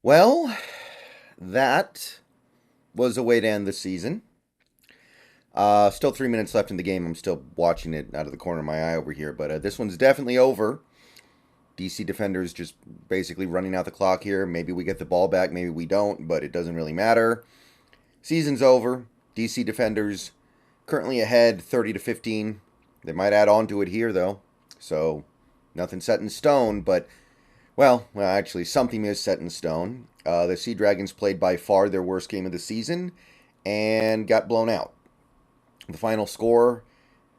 Well, that was a way to end the season. Still 3 minutes left in the game. I'm still watching it out of the corner of my eye over here, but this one's definitely over. DC Defenders just basically running out the clock here. Maybe we get the ball back, maybe we don't, but it doesn't really matter. Season's over. DC Defenders currently ahead 30 to 15. They might add on to it here though. So, nothing set in stone, but actually, something is set in stone. The Sea Dragons played by far their worst game of the season and got blown out. The final score,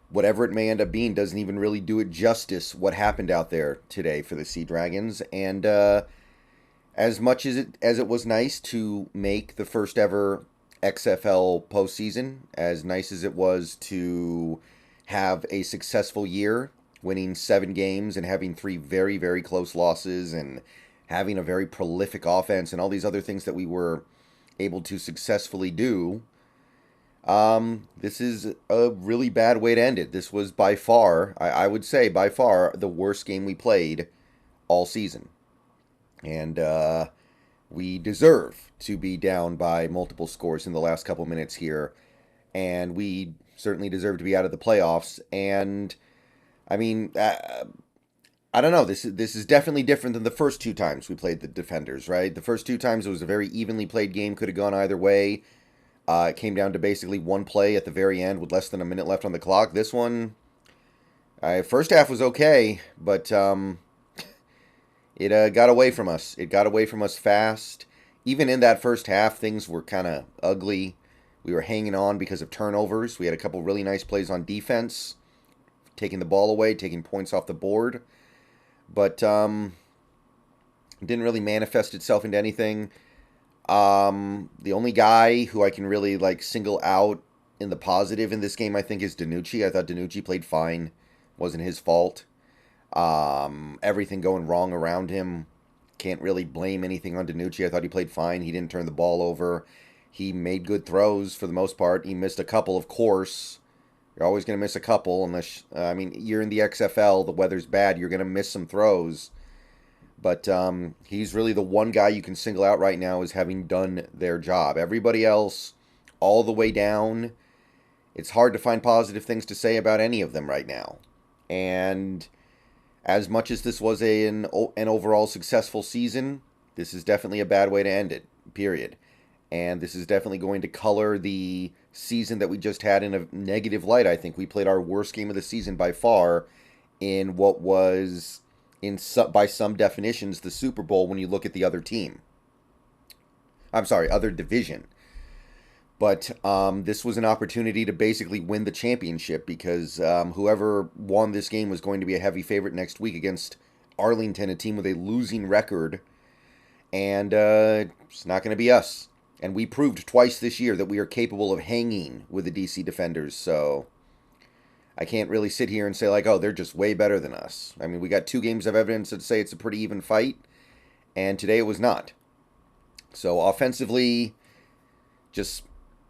whatever it may end up being, doesn't even really do it justice what happened out there today for the Sea Dragons. And as much as it was nice to make the first ever XFL postseason, as nice as it was to have a successful year, winning 7 games and having 3 very, very close losses and having a very prolific offense and all these other things that we were able to successfully do, this is a really bad way to end it. This was by far, I would say, by far the worst game we played all season. And we deserve to be down by multiple scores in the last couple minutes here. And we certainly deserve to be out of the playoffs. And I mean, I don't know. This is definitely different than the first 2 times we played the Defenders, right? The first 2 times it was a very evenly played game, could have gone either way. It came down to basically one play at the very end with less than a minute left on the clock. This one, first half was okay, but it got away from us. It got away from us fast. Even in that first half, things were kind of ugly. We were hanging on because of turnovers. We had a couple really nice plays on defense, taking the ball away, taking points off the board. But it didn't really manifest itself into anything. The only guy who I can really single out in the positive in this game, I think, is DiNucci. I thought DiNucci played fine. Wasn't his fault. Everything going wrong around him. Can't really blame anything on DiNucci. I thought he played fine. He didn't turn the ball over. He made good throws for the most part. He missed a couple, of course. You're always going to miss a couple unless, you're in the XFL, the weather's bad, you're going to miss some throws. But he's really the one guy you can single out right now as having done their job. Everybody else, all the way down, it's hard to find positive things to say about any of them right now. And as much as this was an overall successful season, this is definitely a bad way to end it, period. And this is definitely going to color the season that we just had in a negative light. I think we played our worst game of the season by far in what was, by some definitions, the Super Bowl when you look at the other team. I'm sorry, other division. But this was an opportunity to basically win the championship because whoever won this game was going to be a heavy favorite next week against Arlington, a team with a losing record. And it's not going to be us. And we proved twice this year that we are capable of hanging with the DC Defenders. So I can't really sit here and say, oh, they're just way better than us. I mean, we got 2 games of evidence that say it's a pretty even fight. And today it was not. So offensively, just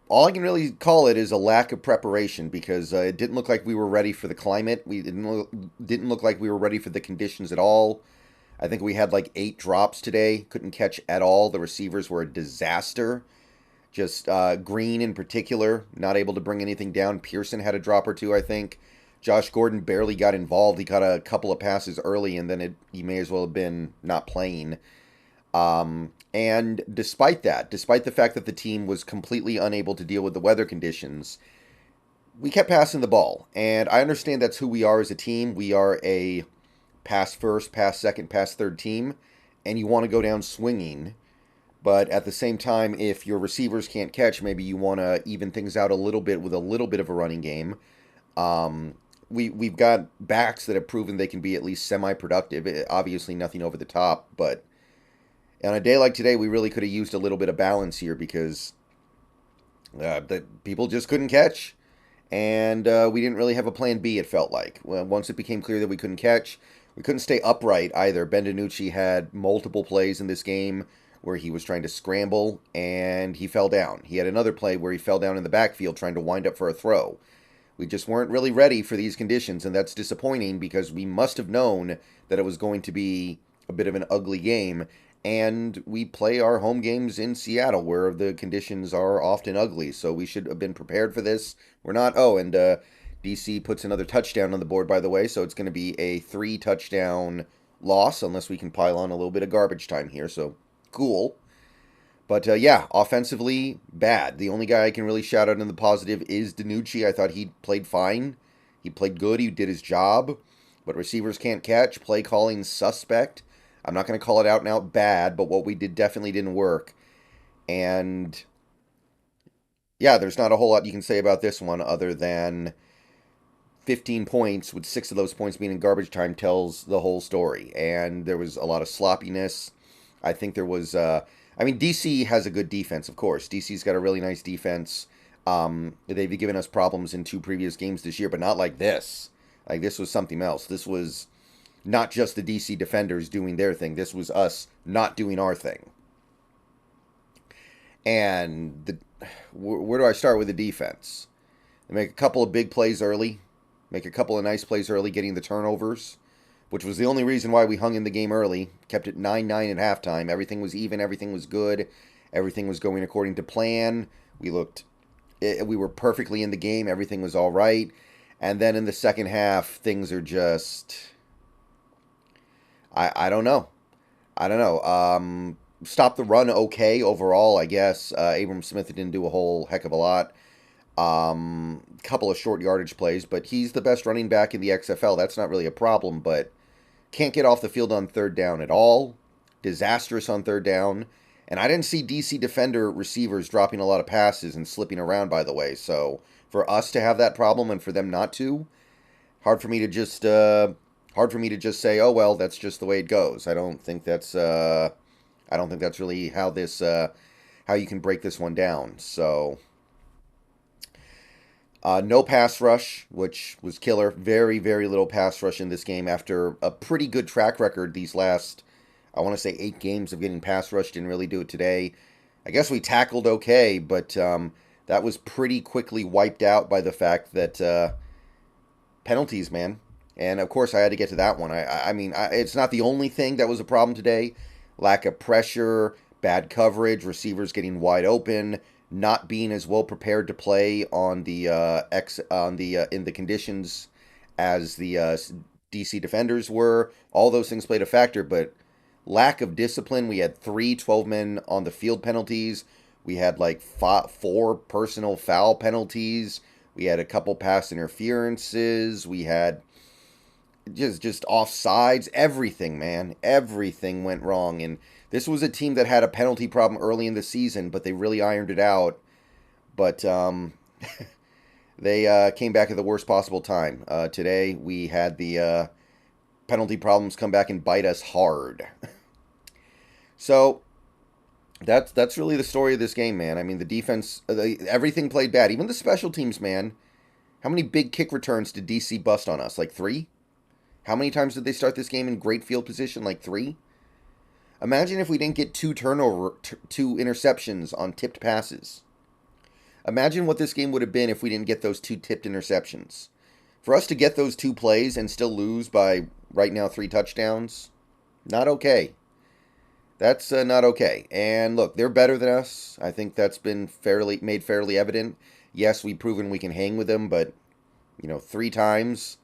all I can really call it is a lack of preparation because it didn't look like we were ready for the climate. We didn't look like we were ready for the conditions at all. I think we had 8 drops today. Couldn't catch at all. The receivers were a disaster. Just Green in particular, not able to bring anything down. Pearson had a drop or 2, I think. Josh Gordon barely got involved. He caught a couple of passes early, and then he may as well have been not playing. And despite that, despite the fact that the team was completely unable to deal with the weather conditions, we kept passing the ball. And I understand that's who we are as a team. We are a pass first, pass second, pass third team, and you want to go down swinging. But at the same time, if your receivers can't catch, maybe you want to even things out a little bit with a little bit of a running game. We've got backs that have proven they can be at least semi-productive. Obviously, nothing over the top, but on a day like today, we really could have used a little bit of balance here because the people just couldn't catch, and we didn't really have a plan B, it felt like. Once it became clear that we couldn't catch, we couldn't stay upright either. Ben DiNucci had multiple plays in this game where he was trying to scramble and he fell down. He had another play where he fell down in the backfield trying to wind up for a throw. We just weren't really ready for these conditions, and that's disappointing because we must have known that it was going to be a bit of an ugly game. and we play our home games in Seattle, where the conditions are often ugly. So we should have been prepared for this. We're not. Oh, and DC puts another touchdown on the board, by the way. So it's going to be a 3-touchdown loss, unless we can pile on a little bit of garbage time here. So cool. But yeah, offensively, bad. The only guy I can really shout out in the positive is DiNucci. I thought he played fine. He played good. He did his job. But receivers can't catch. Play calling suspect. I'm not going to call it out and out bad, but what we did definitely didn't work. And yeah, there's not a whole lot you can say about this one other than 15 points, with 6 of those points being in garbage time, tells the whole story. And there was a lot of sloppiness. I think there was, DC has a good defense, of course. DC's got a really nice defense. They've given us problems in 2 previous games this year, but not like this. Like, this was something else. This was not just the DC defenders doing their thing. This was us not doing our thing. And where do I start with the defense? They make a couple of big plays early. Make a couple of nice plays early, getting the turnovers, which was the only reason why we hung in the game early. Kept it 9-9 at halftime. Everything was even. Everything was good. Everything was going according to plan. We were perfectly in the game. Everything was all right. And then in the second half, things are just... I don't know. Stop the run okay overall, I guess. Abram Smith didn't do a whole heck of a lot. Couple of short yardage plays, but he's the best running back in the XFL. That's not really a problem, but can't get off the field on third down at all. Disastrous on third down. And I didn't see DC defender receivers dropping a lot of passes and slipping around, by the way. So for us to have that problem and for them not to, hard for me to just say, oh well, that's just the way it goes. I don't think that's really how you can break this one down. So no pass rush, which was killer. Very, very little pass rush in this game after a pretty good track record these last, I want to say, 8 games of getting pass rush. Didn't really do it today. I guess we tackled okay, but that was pretty quickly wiped out by the fact that penalties, man. And of course, I had to get to that one. It's not the only thing that was a problem today. Lack of pressure, bad coverage, receivers getting wide open, not being as well prepared to play on the in the conditions as the DC defenders were. All those things played a factor, but lack of discipline. We had 3 12-men on the field penalties. We had like 4 personal foul penalties. We had a couple pass interferences. We had just offsides. Everything, man. Everything went wrong. And this was a team that had a penalty problem early in the season, but they really ironed it out. But they came back at the worst possible time. Today, we had the penalty problems come back and bite us hard. So that's really the story of this game, man. I mean, the defense, everything played bad. Even the special teams, man. How many big kick returns did DC bust on us? Like 3? How many times did they start this game in great field position? Like 3? Imagine if we didn't get 2 interceptions on tipped passes. Imagine what this game would have been if we didn't get those 2 tipped interceptions. For us to get those 2 plays and still lose by, right now, 3 touchdowns, not okay. That's not okay. And look, they're better than us. I think that's been made fairly evident. Yes, we've proven we can hang with them, but 3 times,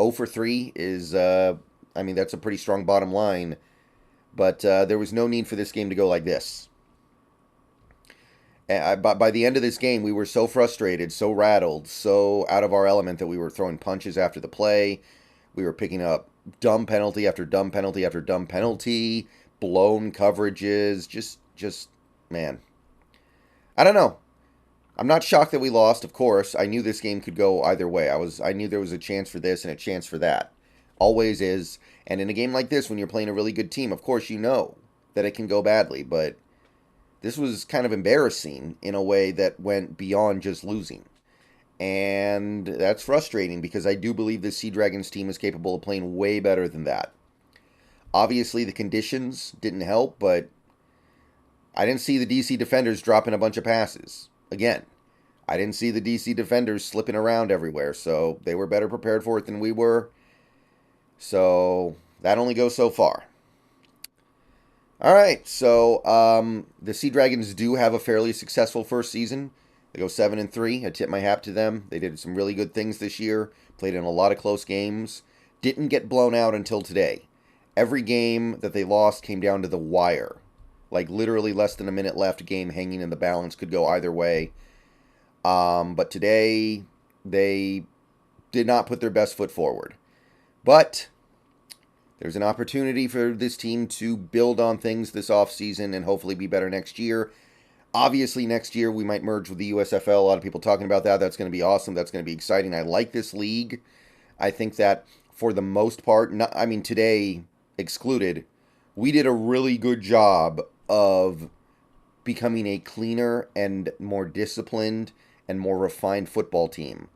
0 for 3 is, that's a pretty strong bottom line. But there was no need for this game to go like this. By the end of this game, we were so frustrated, so rattled, so out of our element that we were throwing punches after the play. We were picking up dumb penalty after dumb penalty after dumb penalty, blown coverages, just man. I don't know. I'm not shocked that we lost, of course. I knew this game could go either way. I knew there was a chance for this and a chance for that. Always is. And in a game like this, when you're playing a really good team, of course you know that it can go badly. But this was kind of embarrassing in a way that went beyond just losing. And that's frustrating because I do believe this Sea Dragons team is capable of playing way better than that. Obviously, the conditions didn't help, but I didn't see the DC defenders dropping a bunch of passes. Again, I didn't see the DC defenders slipping around everywhere, so they were better prepared for it than we were. So that only goes so far. All right, so the Sea Dragons do have a fairly successful first season. They go 7-3. I tip my hat to them. They did some really good things this year. Played in a lot of close games. Didn't get blown out until today. Every game that they lost came down to the wire. Like literally less than a minute left, game hanging in the balance, could go either way. But today they did not put their best foot forward. But there's an opportunity for this team to build on things this offseason and hopefully be better next year. Obviously, next year we might merge with the USFL. A lot of people talking about that. That's going to be awesome. That's going to be exciting. I like this league. I think that for the most part, today excluded, we did a really good job of becoming a cleaner and more disciplined and more refined football team.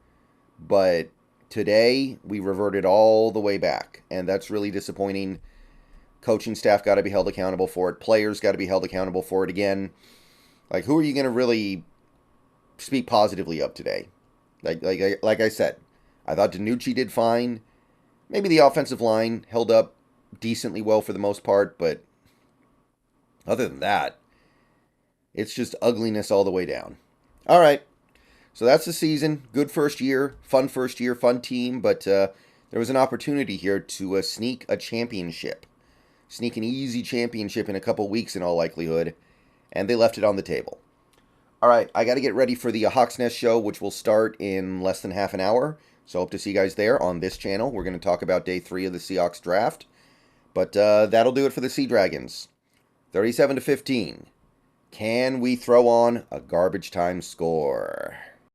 But today, we reverted all the way back, and that's really disappointing. Coaching staff got to be held accountable for it. Players got to be held accountable for it again. Like, who are you going to really speak positively of today? Like I said, I thought DiNucci did fine. Maybe the offensive line held up decently well for the most part, but other than that, it's just ugliness all the way down. All right. So that's the season. Good first year, fun team, but there was an opportunity here to sneak a championship. Sneak an easy championship in a couple weeks in all likelihood, and they left it on the table. All right, I got to get ready for the Hawks Nest show, which will start in less than half an hour. So hope to see you guys there on this channel. We're going to talk about day 3 of the Seahawks draft. But that'll do it for the Sea Dragons. 37-15. Can we throw on a garbage time score?